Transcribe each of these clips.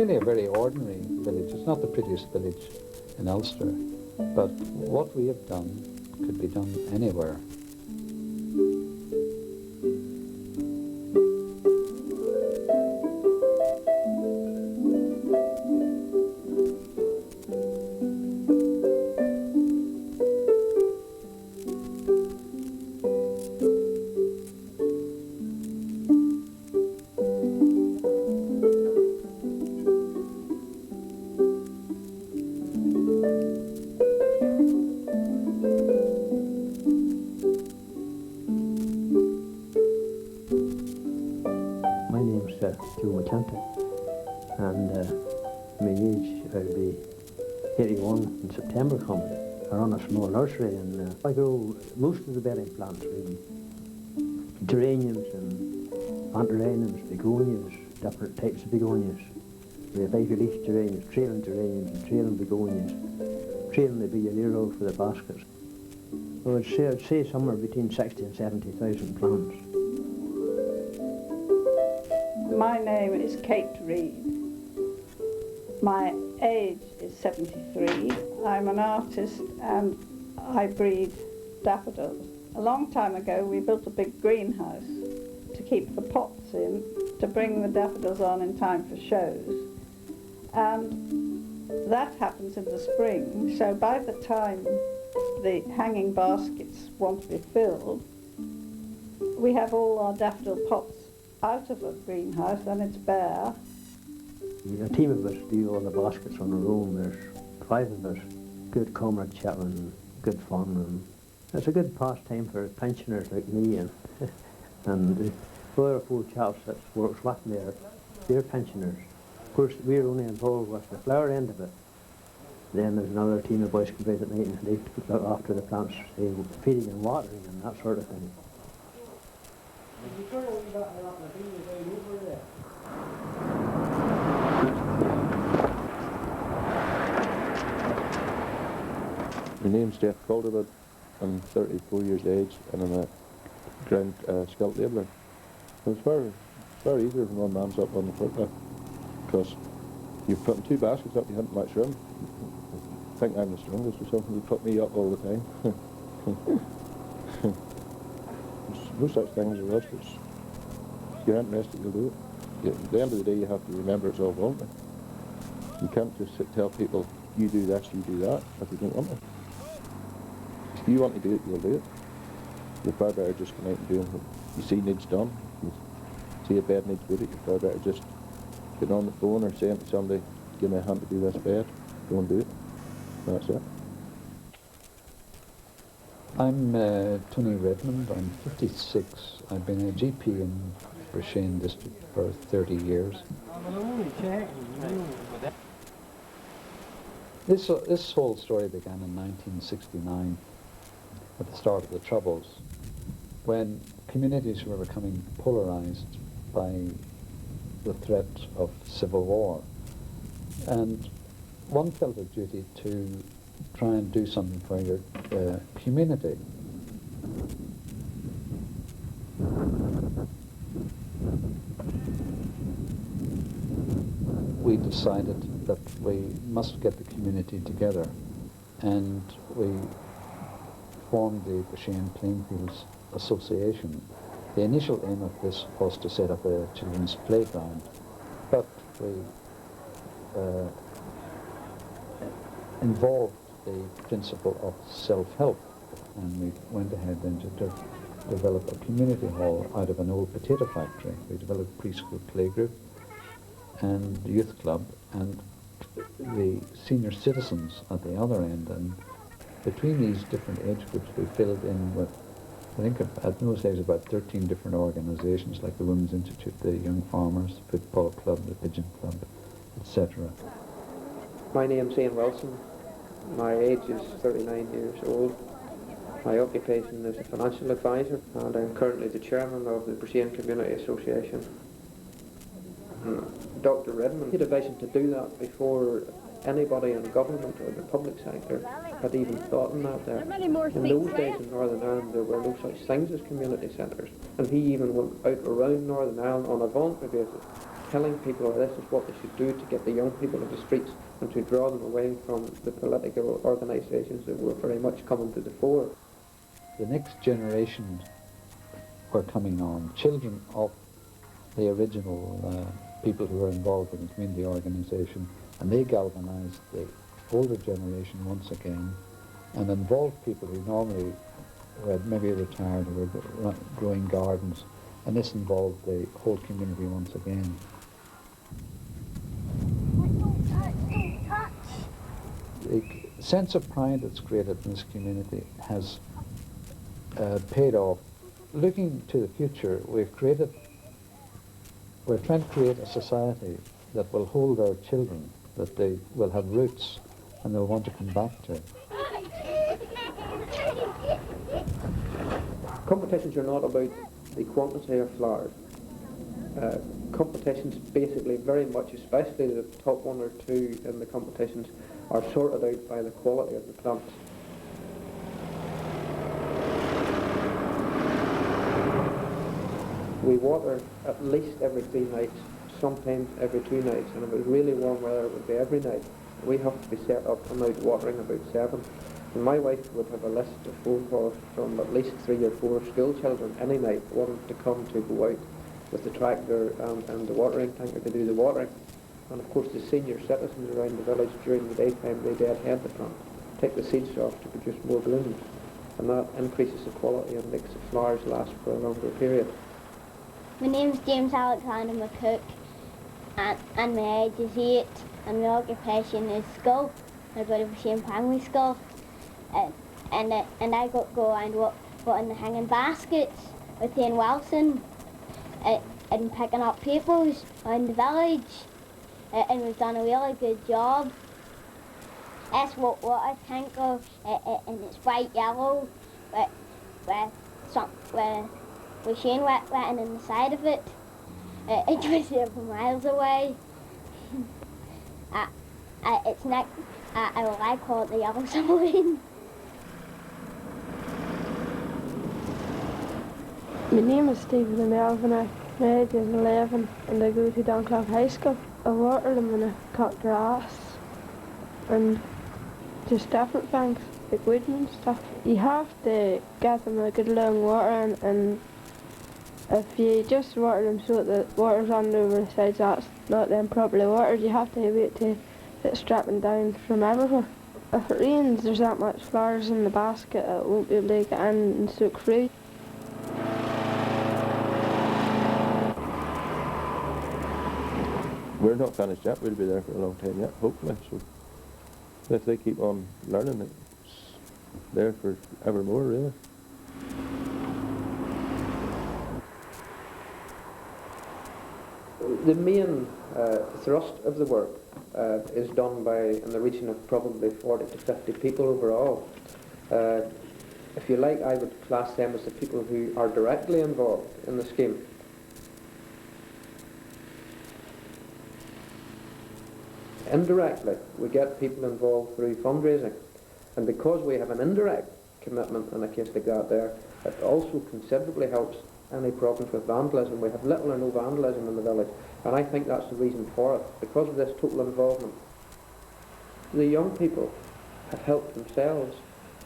really a very ordinary village. It's not the prettiest village in Ulster, but what we have done could be done anywhere. Joe McCanty, and my age, I'll be 81 in September coming. I run a small nursery, and I grow most of the bedding plants really. Geraniums and antirrhinums, begonias, different types of begonias. We have ivy-leaf geraniums, trailing and trailing begonias. Trailing the Biolero for the baskets. So I'd say somewhere between 60 and 70,000 plants. My name is Kate Reid. My age is 73. I'm an artist and I breed daffodils. A long time ago we built a big greenhouse to keep the pots in, to bring the daffodils on in time for shows. And that happens in the spring, so by the time the hanging baskets want to be filled, we have all our daffodil pots out of the greenhouse and it's bare. A team of us do all the baskets on our own. There's 5 of us. Good comradeship and good fun, and it's a good pastime for pensioners like me and the 4 or 4 chaps that works with me, they're pensioners. Of course we're only involved with the flower end of it. Then there's another team of boys come out at night and they look after the plants, say, feeding and watering and that sort of thing. My name's Jeff Calderwood. I'm 34 years of age and I'm a ground skilled labourer. It's very easy when one man's up on the forklift because you're putting 2 baskets up, you haven't much room. I think I'm the strongest or something, you put me up all the time. There's no such thing as a rest. If you're interested, you'll do it. At the end of the day, you have to remember it's all voluntary. You can't just tell people, you do this, you do that, if you don't want to. If you want to do it, you'll do it. You're far better just going out and doing what you see needs done. You see a bed needs put it, you're far better just getting on the phone or saying to somebody, give me a hand to do this bed, go and do it. That's it. I'm Tony Redmond. I'm 56. I've been a GP in Brishain district for 30 years. This whole story began in 1969 at the start of the Troubles, when communities were becoming polarised by the threat of civil war. And one felt a duty to try and do something for your community. We decided that we must get the community together, and we formed the Brishain Plainfields Association. The initial aim of this was to set up a children's playground, but we involved the principle of self-help, and we went ahead then to develop a community hall out of an old potato factory. We developed a preschool playgroup and youth club and the senior citizens at the other end, and between these different age groups we filled in with, I think at those days, about 13 different organisations like the Women's Institute, the Young Farmers, the Football Club, the Pigeon Club, etc. My name's Ian Wilson. My age is 39 years old. My occupation is a financial advisor, and I'm currently the chairman of the Brishain Community Association. Dr. Redmond had a vision to do that before anybody in government or the public sector had even thought in that there. In those days in Northern Ireland there were no such things as community centres, and he even went out around Northern Ireland on a voluntary basis telling people this is what they should do to get the young people to the streets and to draw them away from the political organisations that were very much coming to the fore. The next generation were coming on, children of the original people who were involved in the community organisation, and they galvanised the older generation once again and involved people who normally were maybe retired or were growing gardens, and this involved the whole community once again. The sense of pride that's created in this community has paid off. Looking to the future, we're trying to create a society that will hold our children, that they will have roots and they'll want to come back to. Competitions are not about the quantity of flowers. Competitions basically very much, especially the top one or two in the competitions, are sorted out by the quality of the plants. We water at least every 3 nights, sometimes every 2 nights, and if it was really warm weather it would be every night. We have to be set up and out watering about 7. And my wife would have a list of phone calls from at least 3 or 4 school children any night wanting to come to go out with the tractor and the watering tanker to do the watering. And of course the senior citizens around the village during the daytime, they deadhead the plant, take the seeds off to produce more blooms. And that increases the quality and makes the flowers last for a longer period. My name's James Alexander McCook, and my age is 8, and my occupation is school. I go to the same primary school, and I go and work in the hanging baskets with Ian Wilson, and picking up peoples around the village, and we've done a really good job. That's what I think of, and it's bright yellow with Shane written in the side of it. It was there for miles away. It's not, I call it the yellow submarine. My name is Stephen Melvin. My age is 11 and I go to Dunclough High School. I water them and I cut grass and just different things like wood and stuff. You have to get them a good long water, and if you just water them so that the water's on over the sides, that's not then properly watered. You have to wait till it's dripping down from everywhere. If it rains, there's that much flowers in the basket, it won't be able to get in and soak through. We're not finished yet, we'll be there for a long time yet, hopefully. So if they keep on learning, it's there for evermore, really. The main thrust of the work is done by, in the region of probably 40 to 50 people overall. If you like, I would class them as the people who are directly involved in the scheme. Indirectly, we get people involved through fundraising, and because we have an indirect commitment in a case like that there, it also considerably helps any problems with vandalism. We have little or no vandalism in the village, and I think that's the reason for it, because of this total involvement. The young people have helped themselves,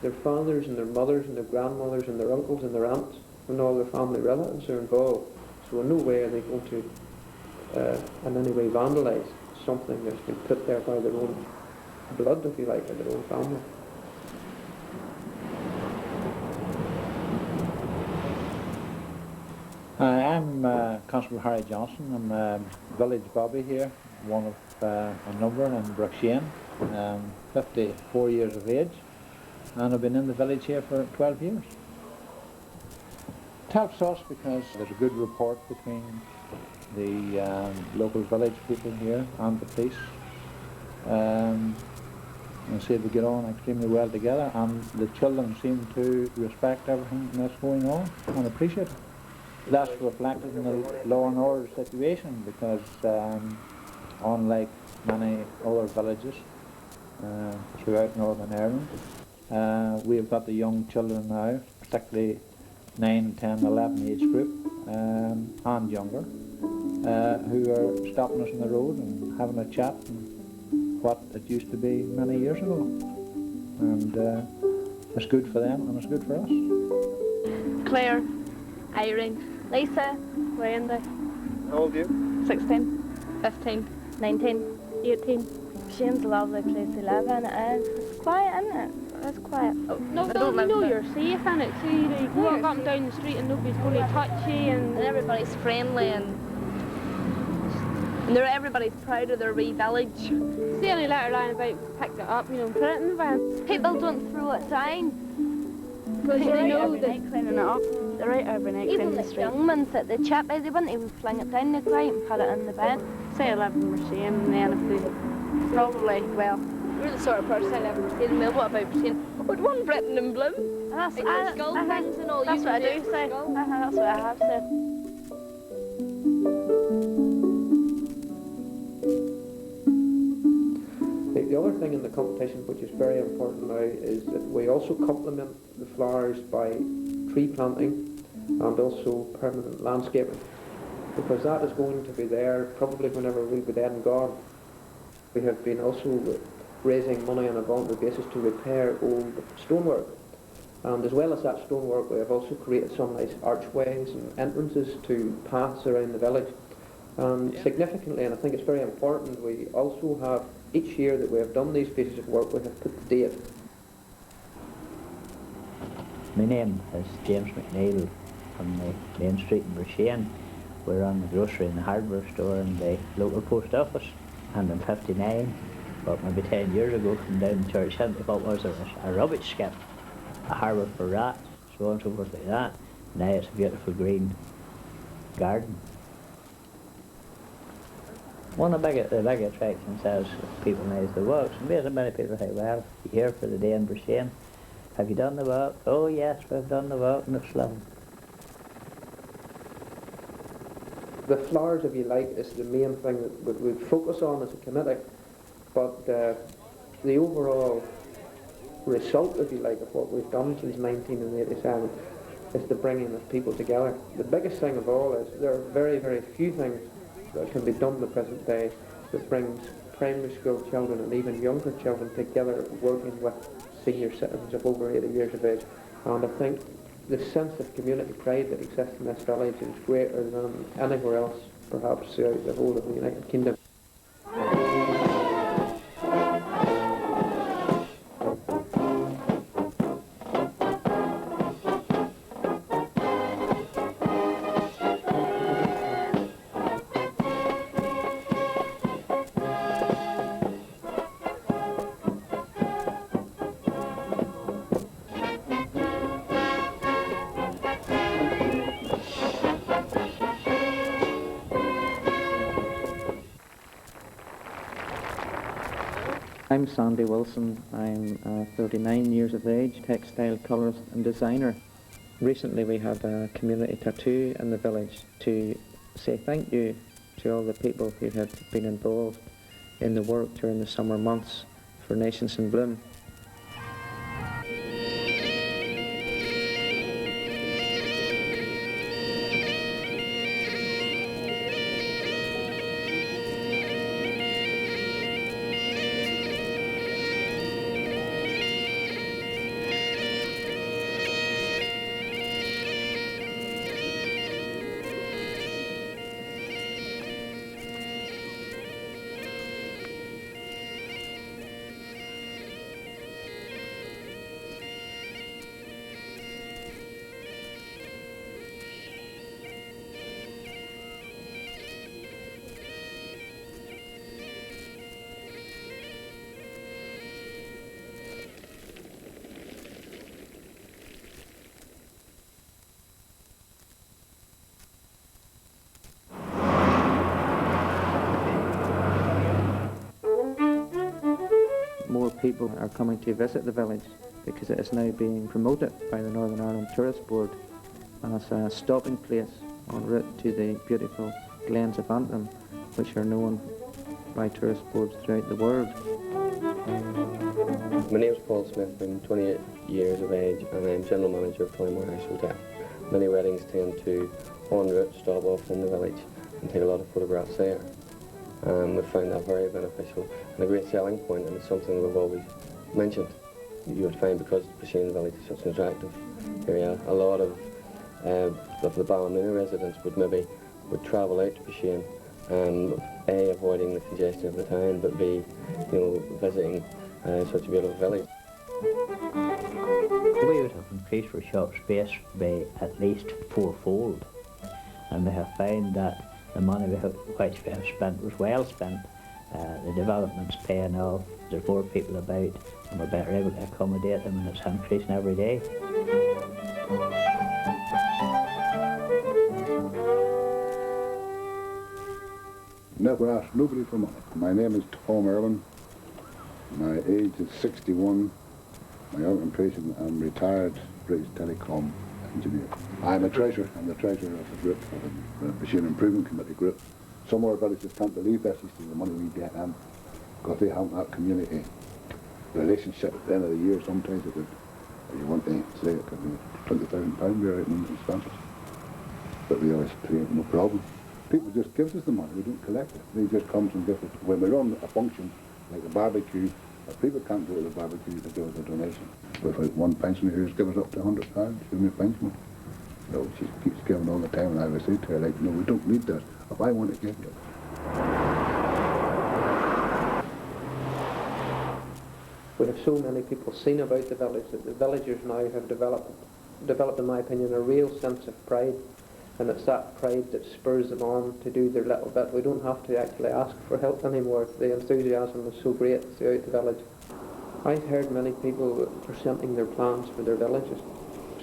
their fathers and their mothers and their grandmothers and their uncles and their aunts and all their family relatives are involved, so in no way are they going to in any way vandalise something that's been put there by their own blood, if you like, or their own family. I'm Constable Harry Johnson. I'm village bobby here, one of a number in Bruckshane, 54 years of age, and I've been in the village here for 12 years. It helps us because there's a good rapport between the local village people here and the police. And see, we get on extremely well together, and the children seem to respect everything that's going on and appreciate it. That's reflected in the law and order situation, because unlike many other villages throughout Northern Ireland, we've got the young children now, particularly 9, 10, 11 age group, and younger, who are stopping us on the road and having a chat and what it used to be many years ago. And it's good for them and it's good for us. Claire, Irene, Lisa, Wendy. How old are you? 16, 15, 19, 18. Shane's a lovely place to live in. It is. It's quiet, isn't it? It's quiet. Oh, no, you know you're safe in it, so you can walk up and down the street and nobody's going to touch you, and everybody's friendly, and everybody's proud of their wee village. It's the only letter line about picked it up, you know, and put it in the van. People don't throw it down. Because they know that cleaning it up. They're right every night Even cleaning the the street. young ones at the chip, they wouldn't even fling it down the ground and put it in the bin. Say I live in Mercian, and then if they probably, well, We're the sort of person I live in Stephenville. What about saying, "Would one Britain and Bloom?" that's, Like skull things and all. that's you what I can do say. skull. That's what I have said. The other thing in the competition which is very important now is that we also complement the flowers by tree planting and also permanent landscaping, because that is going to be there probably whenever we'll be dead and gone. We have been also raising money on a voluntary basis to repair old stonework, and as well as that stonework we have also created some nice archways and entrances to paths around the village. And significantly, and I think it's very important, we also have, each year that we have done these pieces of work, we have put the date. My name is James McNeil from the main street in Mercian. We're on the grocery and the hardware store and the local post office. And in 59, well, maybe 10 years ago, come down to Church Hill, what was there? A rubbish skip, a harbour for rats, so on and so forth like that. Now it's a beautiful green garden. One of the big attractions is people knows the works. And many people say, well, you're here for the day in Mercian. Have you done the work? Oh yes, we've done the work and it's lovely. The flowers, if you like, is the main thing that we focus on as a committee, but the overall result, if you like, of what we've done since 1987 is the bringing of people together. The biggest thing of all is there are very, very few things that can be done in the present day that brings primary school children and even younger children together working with senior citizens of over 80 years of age. And I think the sense of community pride that exists in this village is greater than anywhere else, perhaps throughout the whole of the United Kingdom. I'm Sandy Wilson. I'm 39 years of age, textile colourist and designer. Recently we had a community tattoo in the village to say thank you to all the people who had been involved in the work during the summer months for Nations in Bloom. More people are coming to visit the village because it is now being promoted by the Northern Ireland Tourist Board as a stopping place en route to the beautiful glens of Antrim, which are known by tourist boards throughout the world. My name is Paul Smith. I'm 28 years of age and I'm General Manager of Tollymore House Hotel. Many weddings tend to en route stop off in the village, and take a lot of photographs there. We found that very beneficial and a great selling point, and it's something we've always mentioned. You would find because Basheen Village is such an attractive area, a lot of the Ballymena residents would travel out to Basheen, A, avoiding the congestion of the town, but B, visiting such a beautiful village. We would have increased our shop space by at least fourfold, and we have found that the money which we have spent was well spent. The development's paying off, there's more people about, and we're better able to accommodate them, and it's increasing every day. Never asked nobody for money. My name is Tom Erwin. My age is 61. My occupation, I'm retired British Telecom engineer. I'm a treasurer. I'm the treasurer of the group, of the Machine Improvement Committee group. Some of our villages can't believe this, you see, the money we get in, because they haven't that community relationship at the end of the year. Sometimes it could, if you want to say it could be £20,000 we're out in expenses. But we always pay no problem. People just give us the money, we don't collect it. They just come and give us. When we run a function, like a barbecue, if people can't go to the barbecue, they give us a donation. So if one pensioner here give us up to £100, give me a pension. So she keeps giving all the time, and I would say to her, like, no, we don't need this. If I want to give you. We have so many people seen about the village that the villagers now have developed, in my opinion, a real sense of pride. And it's that pride that spurs them on to do their little bit. We don't have to actually ask for help anymore. The enthusiasm is so great throughout the village. I've heard many people presenting their plans for their villages,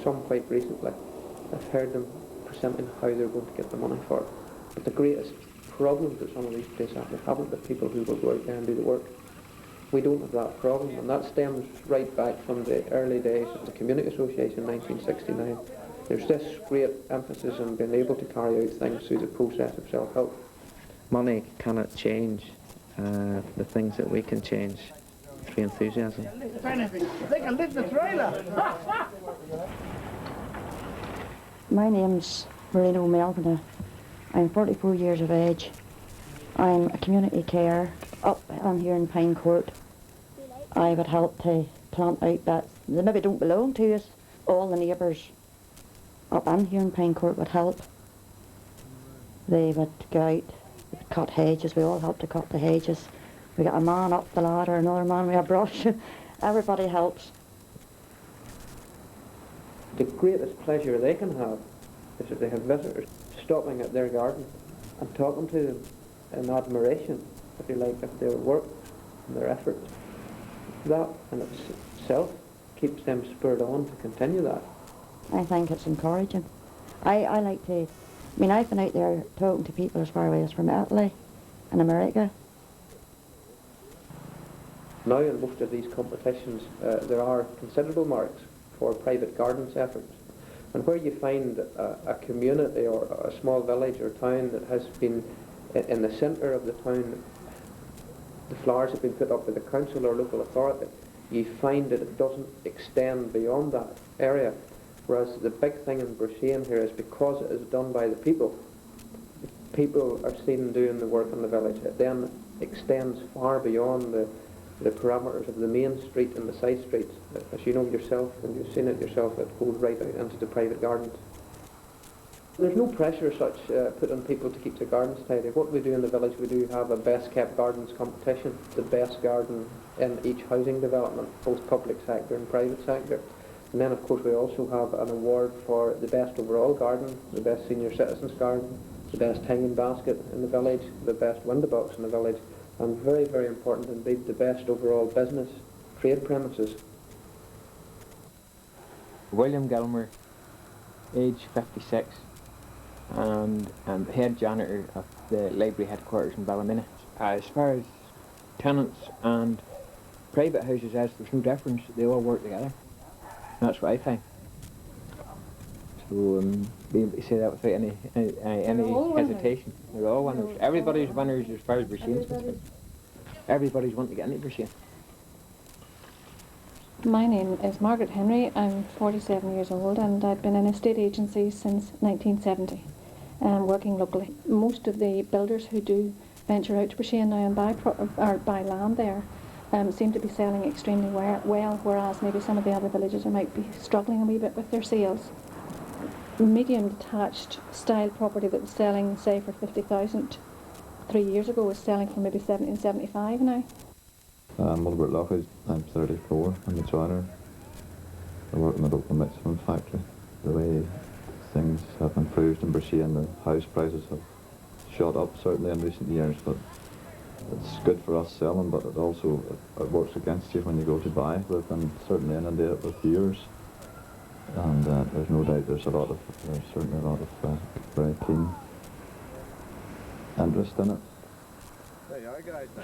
some quite recently. I've heard them presenting how they're going to get the money for it. But the greatest problem that some of these places haven't the people who will go out there and do the work. We don't have that problem, and that stems right back from the early days of the Community Association in 1969. There's this great emphasis on being able to carry out things through the process of self-help. Money cannot change the things that we can change through enthusiasm. They can lift the trailer. My name's Marina Melvina. I'm 44 years of age. I'm a community carer up on here in Pine Court. I would help to plant out that they maybe don't belong to us. All the neighbours up on here in Pine Court would help. They would go out, they would cut hedges. We all help to cut the hedges. We got a man up the ladder, another man with a brush. Everybody helps. The greatest pleasure they can have is that they have visitors stopping at their garden and talking to them in admiration, if you like, of their work and their efforts. That in itself keeps them spurred on to continue that. I think it's encouraging. I like to, I've been out there talking to people as far away as from Italy and America. Now in most of these competitions there are considerable marks for private gardens efforts. And where you find a community or a small village or town that has been in the centre of the town, the flowers have been put up by the council or local authority, you find that it doesn't extend beyond that area. Whereas the big thing in Basheen here is because it is done by the people are seen doing the work in the village. It then extends far beyond the parameters of the main street and the side streets. As you know yourself, and you've seen it yourself, it goes right out into the private gardens. There's no pressure as such put on people to keep their gardens tidy. What we do in the village, we do have a best kept gardens competition, the best garden in each housing development, both public sector and private sector. And then of course we also have an award for the best overall garden, the best senior citizens garden, the best hanging basket in the village, the best window box in the village, and very, very important indeed, the best overall business trade premises. William Gilmer, age 56, and I'm head janitor of the library headquarters in Ballymena. As far as tenants and private houses, there's no difference, they all work together. That's what I find. So being able to say that without any hesitation. They're all winners. Everybody's winners as far as Basheen's concerned. Everybody's wanting to get into Basheen. My name is Margaret Henry. I'm 47 years old and I've been in a state agency since 1970. working locally. Most of the builders who do venture out to Brisbane now and buy land there seem to be selling extremely well, whereas maybe some of the other villages might be struggling a wee bit with their sales. Medium detached style property that was selling, say, for 50,000 3 years ago was selling for maybe 70 and 75 now. I'm Wilbert Lockridge. I'm 34. I'm a joiner. I work in the local Mixman factory. The way things have improved in Brisbane, the house prices have shot up certainly in recent years, but it's good for us selling, but it also it works against you when you go to buy. We've been certainly inundated with viewers, and there's no doubt there's certainly a lot of very keen interest in it.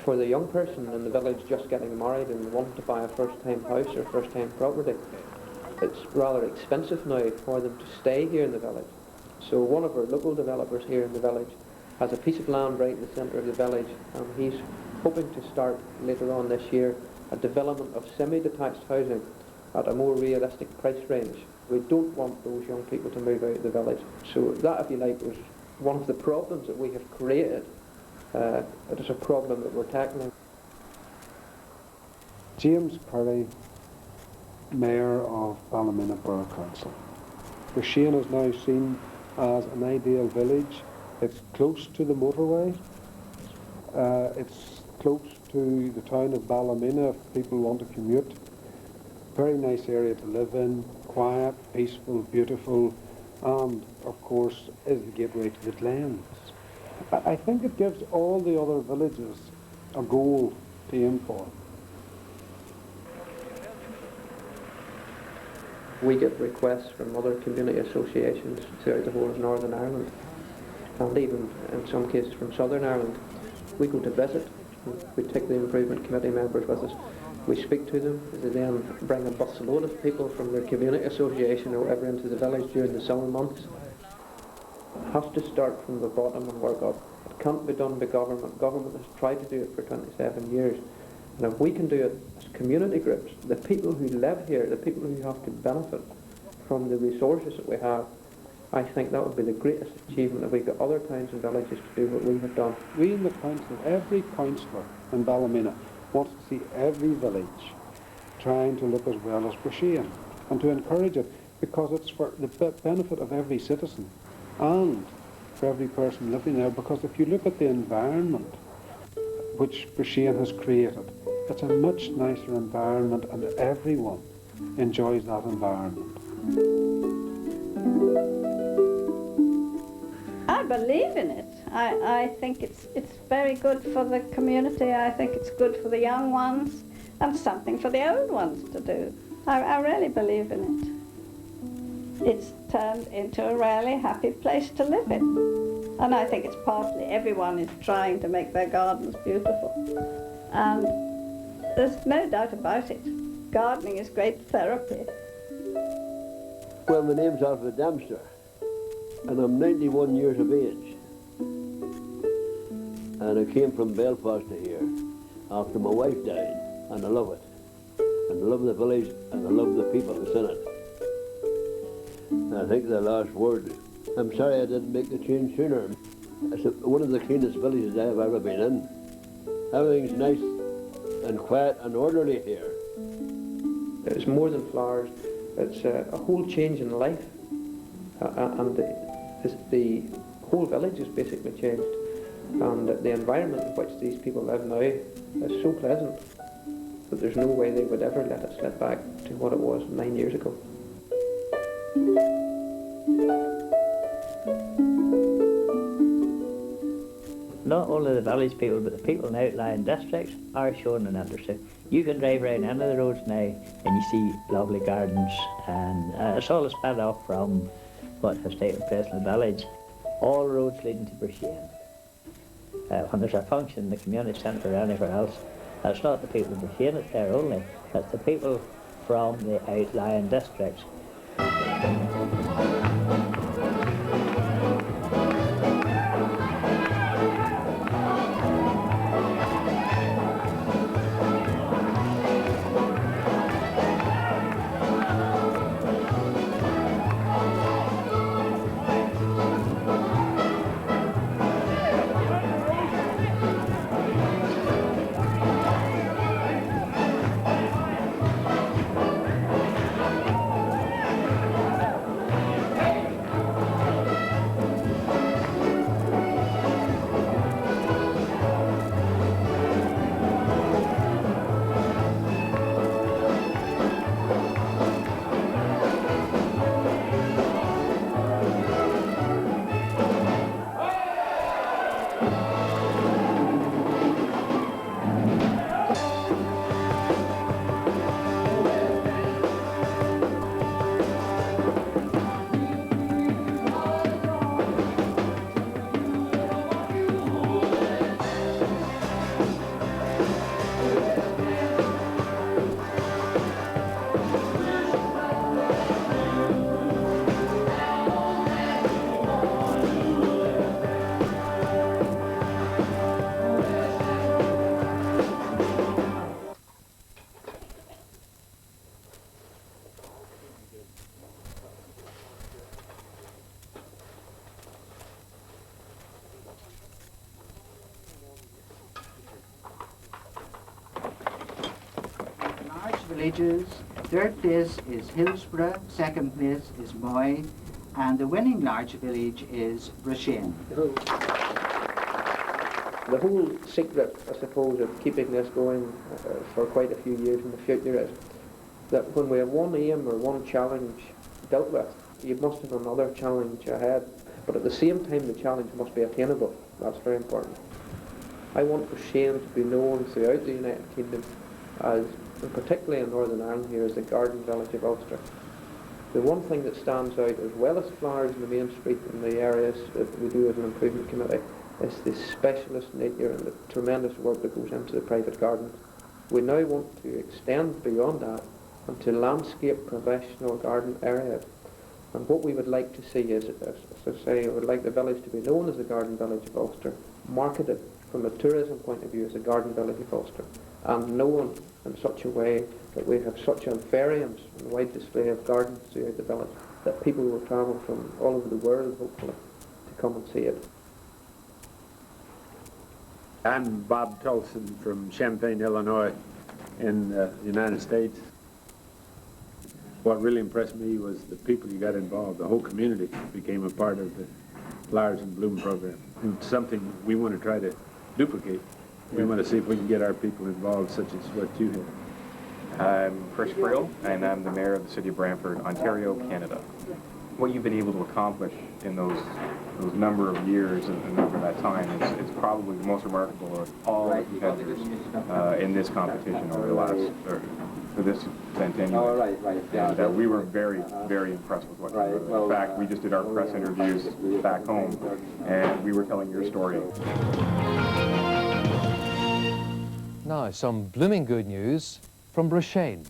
For the young person in the village just getting married and wanting to buy a first-time house or first-time property, it's rather expensive now for them to stay here in the village. So one of our local developers here in the village has a piece of land right in the centre of the village, and he's hoping to start later on this year a development of semi-detached housing at a more realistic price range. We don't want those young people to move out of the village. So that, if you like, was one of the problems that we have created. It is a problem that we're tackling. James Perry, Mayor of Ballymena Borough Council. Brisbane is now seen as an ideal village. It's close to the motorway. It's close to the town of Ballymena if people want to commute. Very nice area to live in, quiet, peaceful, beautiful, and of course is the gateway to the Glens. I think it gives all the other villages a goal to aim for. We get requests from other community associations throughout the whole of Northern Ireland, and even in some cases from Southern Ireland. We go to visit, we take the improvement committee members with us, we speak to them, they then bring a busload of people from their community association or whatever into the village during the summer months. It has to start from the bottom and work up. It can't be done by government. Government has tried to do it for 27 years. And if we can do it as community groups, the people who live here, the people who have to benefit from the resources that we have, I think that would be the greatest achievement if we got other towns and villages to do what we have done. We in the council, every councillor in Ballymena wants to see every village trying to look as well as Brisbane and to encourage it, because it's for the benefit of every citizen and for every person living there. Because if you look at the environment which Brisbane has created, it's a much nicer environment and everyone enjoys that environment. I believe in it. I think it's very good for the community. I think it's good for the young ones and something for the old ones to do. I really believe in it. It's turned into a really happy place to live in. And I think it's partly everyone is trying to make their gardens beautiful. And there's no doubt about it. Gardening is great therapy. Well, my name's Alfred Dempster, and I'm 91 years of age. And I came from Belfast to here after my wife died, and I love it. And I love the village, and I love the people that's in it. And I think the last word, I'm sorry I didn't make the change sooner. It's one of the cleanest villages I have ever been in. Everything's nice and quiet and orderly here. It's more than flowers, it's a whole change in life. And the whole village is basically changed. And the environment in which these people live now is so pleasant that there's no way they would ever let it slip back to what it was 9 years ago. Not only the village people, but the people in outlying districts are showing an interest. You can drive around any of the roads now and you see lovely gardens, and it's all sped off from what has taken place in the village. All roads leading to Brisbane. When there's a function in the community centre or anywhere else, it's not the people of Brisbane that's there only, it's the people from the outlying districts. Villages. Third place is Hillsborough, second place is Moy, and the winning large village is Brushen. The whole secret, I suppose, of keeping this going for quite a few years in the future is that when we have one aim or one challenge dealt with, you must have another challenge ahead. But at the same time, the challenge must be attainable. That's very important. I want Brushen to be known throughout the United Kingdom as, and particularly in Northern Ireland here, as the Garden Village of Ulster. The one thing that stands out, as well as flowers in the main street and the areas that we do as an improvement committee, is the specialist nature and the tremendous work that goes into the private gardens. We now want to extend beyond that into landscape professional garden areas. And what we would like to see is, as I say, I would like the village to be known as the Garden Village of Ulster, marketed from a tourism point of view as the Garden Village of Ulster, and known in such a way that we have such a variance and wide display of gardens throughout the village that people will travel from all over the world, hopefully, to come and see it. I'm Bob Tolson from Champaign, Illinois, in the United States. What really impressed me was the people you got involved. The whole community became a part of the Flowers in Bloom program. And something we want to try to duplicate. We want to see if we can get our people involved, such as what you have. I'm Chris Friel, and I'm the Mayor of the City of Brantford, Ontario, Canada. What you've been able to accomplish in those number of years and over that time is probably the most remarkable of all the competitors in this competition over the last, for this centennial. And we were very, very impressed with what you were. In fact, we just did our press interviews back home, and we were telling your story. Now, some blooming good news from Brushen.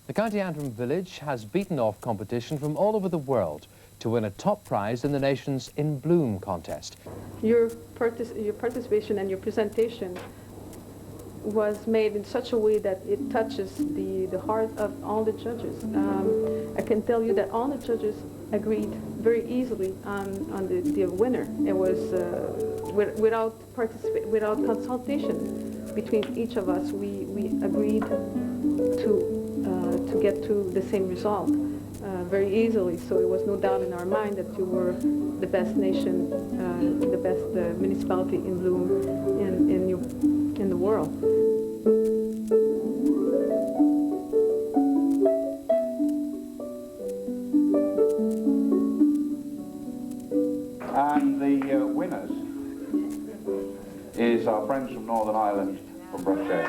The County Antrim village has beaten off competition from all over the world to win a top prize in the nation's In Bloom contest. Your participation and your presentation was made in such a way that it touches the heart of all the judges. I can tell you that all the judges agreed very easily on the winner. It was without consultation between each of us. We agreed to get to the same result very easily. So it was no doubt in our mind that you were the best nation, the best municipality in bloom in the world. And the winners is our friends from Northern Ireland, from Brushen.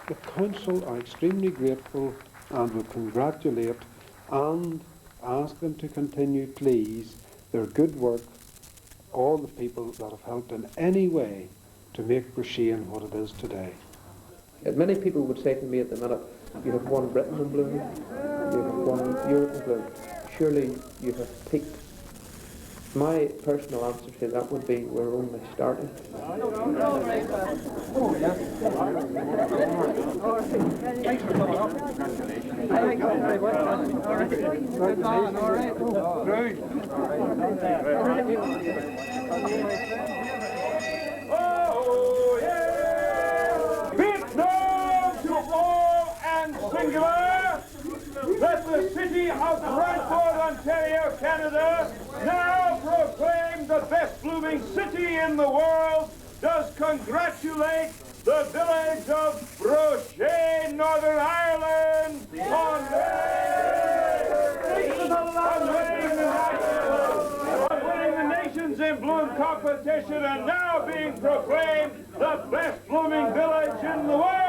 The Council are extremely grateful and will congratulate and ask them to continue, please, their good work, all the people that have helped in any way to make Brushen what it is today. Many people would say to me at the minute, you have won Britain in bloom, you have won Europe in bloom, surely you have peaked. My personal answer to that would be, we're only starting. Oh, yeah! Big now to all and singular, that the city of Brantford, Ontario, Canada, now proclaim the best blooming city in the world does congratulate the village of Brochet, Northern Ireland, on winning the Nations in Bloom competition and now being proclaimed the best blooming village in the world.